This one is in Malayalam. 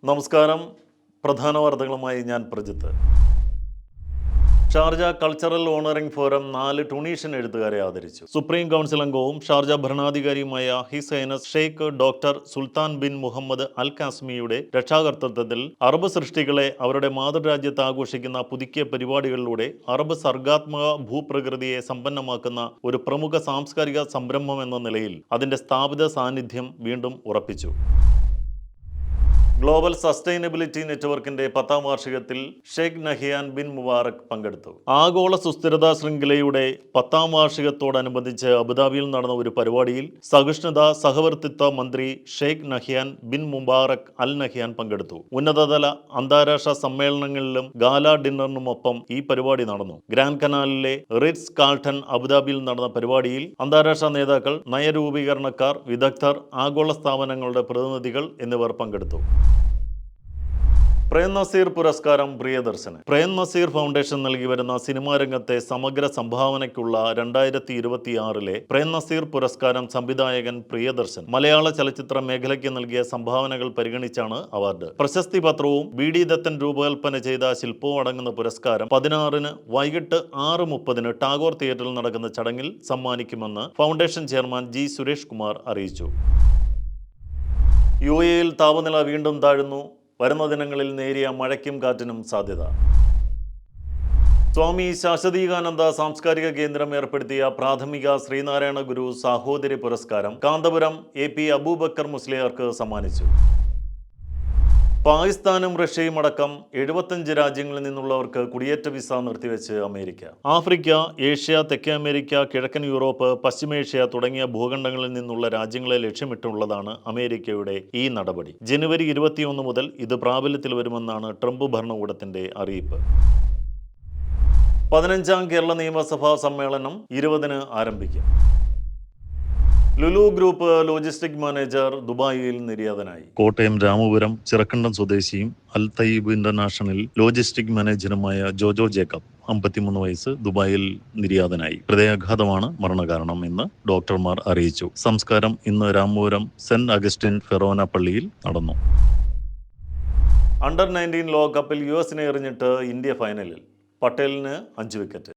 നമസ്കാരം. പ്രധാന വാർത്തകളുമായി ഞാൻ Prajith. Sharjah cultural honouring forum 4 Tunisian എഴുത്തുകാരെ ആദരിച്ചു. സുപ്രീം കൗൺസിൽ അംഗവും ഷാർജ ഭരണാധികാരിയുമായ his highness Sheikh doctor Sultan bin Muhammad al കാസ്മിയുടെ രക്ഷാകർതൃത്വത്തിൽ അറബ് സൃഷ്ടികളെ അവരുടെ മാതൃരാജ്യത്ത് ആഘോഷിക്കുന്ന പുതുക്കിയ പരിപാടികളിലൂടെ അറബ് സർഗാത്മക ഭൂപ്രകൃതിയെ സമ്പന്നമാക്കുന്ന ഒരു പ്രമുഖ സാംസ്കാരിക സംരംഭം എന്ന നിലയിൽ അതിന്റെ സ്ഥാപിത സാന്നിധ്യം വീണ്ടും ഉറപ്പിച്ചു. ഗ്ലോബൽ സസ്റ്റൈനബിലിറ്റി നെറ്റ്വർക്കിന്റെ 10ാം വാർഷികത്തിൽ ഷെയ്ഖ് നഹിയാൻ ബിൻ മുബാറക് പങ്കെടുത്തു. ആഗോള സുസ്ഥിരതാ ശൃംഖലയുടെ 10ാം വാർഷികത്തോടനുബന്ധിച്ച് അബുദാബിയിൽ നടന്ന ഒരു പരിപാടിയിൽ സഹിഷ്ണുത സഹവർത്തിത്വ മന്ത്രി Sheikh Nahyan bin Mubarak Al Nahyan പങ്കെടുത്തു. ഉന്നതതല അന്താരാഷ്ട്ര സമ്മേളനങ്ങളിലും ഗാല ഡിന്നറിനുമൊപ്പം ഈ പരിപാടി നടന്നു. ഗ്രാൻഡ് കനാലിലെ റിറ്റ്സ് കാൾട്ടൺ അബുദാബിയിൽ നടന്ന പരിപാടിയിൽ അന്താരാഷ്ട്ര നേതാക്കൾ, നയരൂപീകരണക്കാർ, വിദഗ്ധർ, ആഗോള സ്ഥാപനങ്ങളുടെ പ്രതിനിധികൾ എന്നിവർ പങ്കെടുത്തു. പ്രേം നസീർ പുരസ്കാരം പ്രിയദർശന്. പ്രേം നസീർ ഫൗണ്ടേഷൻ നൽകി വരുന്ന സിനിമാ രംഗത്തെ സമഗ്ര സംഭാവനയ്ക്കുള്ള 2026 പ്രേം നസീർ പുരസ്കാരം സംവിധായകൻ പ്രിയദർശൻ മലയാള ചലച്ചിത്ര മേഖലയ്ക്ക് നൽകിയ സംഭാവനകൾ പരിഗണിച്ചാണ് അവാർഡ്. പ്രശസ്തി പത്രവും BD ദത്തൻ രൂപകൽപ്പന ചെയ്ത ശില്പവും അടങ്ങുന്ന പുരസ്കാരം 16-ന് വൈകിട്ട് 6:30 ടാഗോർ തിയേറ്ററിൽ നടക്കുന്ന ചടങ്ങിൽ സമ്മാനിക്കുമെന്ന് foundation chairman G Suresh Kumar അറിയിച്ചു. UAE-യിൽ താപനില വീണ്ടും താഴുന്നു. വരുന്ന ദിനങ്ങളിൽ നേരിയ മഴയ്ക്കും കാറ്റിനും സാധ്യത. സ്വാമി ശാശ്വതീകാനന്ദ സാംസ്കാരിക കേന്ദ്രം ഏർപ്പെടുത്തിയ പ്രാഥമിക ശ്രീനാരായണ ഗുരു സാഹോദര്യ പുരസ്കാരം കാന്തപുരം AP അബൂബക്കർ മുസ്ലിയാർക്ക് സമ്മാനിച്ചു. പാകിസ്ഥാനും റഷ്യയും അടക്കം 75 രാജ്യങ്ങളിൽ നിന്നുള്ളവർക്ക് കുടിയേറ്റ വിസ നിർത്തിവെച്ച് അമേരിക്ക. ആഫ്രിക്ക, ഏഷ്യ, തെക്കേ അമേരിക്ക, കിഴക്കൻ യൂറോപ്പ്, പശ്ചിമേഷ്യ തുടങ്ങിയ ഭൂഖണ്ഡങ്ങളിൽ നിന്നുള്ള രാജ്യങ്ങളെ ലക്ഷ്യമിട്ടുള്ളതാണ് അമേരിക്കയുടെ ഈ നടപടി. ജനുവരി 21 മുതൽ ഇത് പ്രാബല്യത്തിൽ വരുമെന്നാണ് ട്രംപ് ഭരണകൂടത്തിന്റെ അറിയിപ്പ്. 15ാം കേരള നിയമസഭാ സമ്മേളനം 20-ന് ആരംഭിക്കും. ലുലു ഗ്രൂപ്പ് ലോജിസ്റ്റിക് മാനേജർ ദുബായിൽ നിര്യാതനായി. കോട്ടയം രാമപുരം ചിറക്കണ്ടം സ്വദേശിയും അൽ തയ്യിബ് ഇന്റർനാഷണൽ ലോജിസ്റ്റിക് മാനേജറുമായ ജോജോ ജേക്കബ് 53 വയസ്സ് ദുബായിൽ നിര്യാതനായി. ഹൃദയാഘാതമാണ് മരണകാരണം എന്ന് ഡോക്ടർമാർ അറിയിച്ചു. സംസ്കാരം ഇന്ന് രാമപുരം സെന്റ് അഗസ്റ്റിൻ ഫെറോന പള്ളിയിൽ നടന്നു. അണ്ടർ 19 ലോകകപ്പിൽ US എറിഞ്ഞിട്ട് ഇന്ത്യ ഫൈനലിൽ. പട്ടേലിന് 5 വിക്കറ്റ്.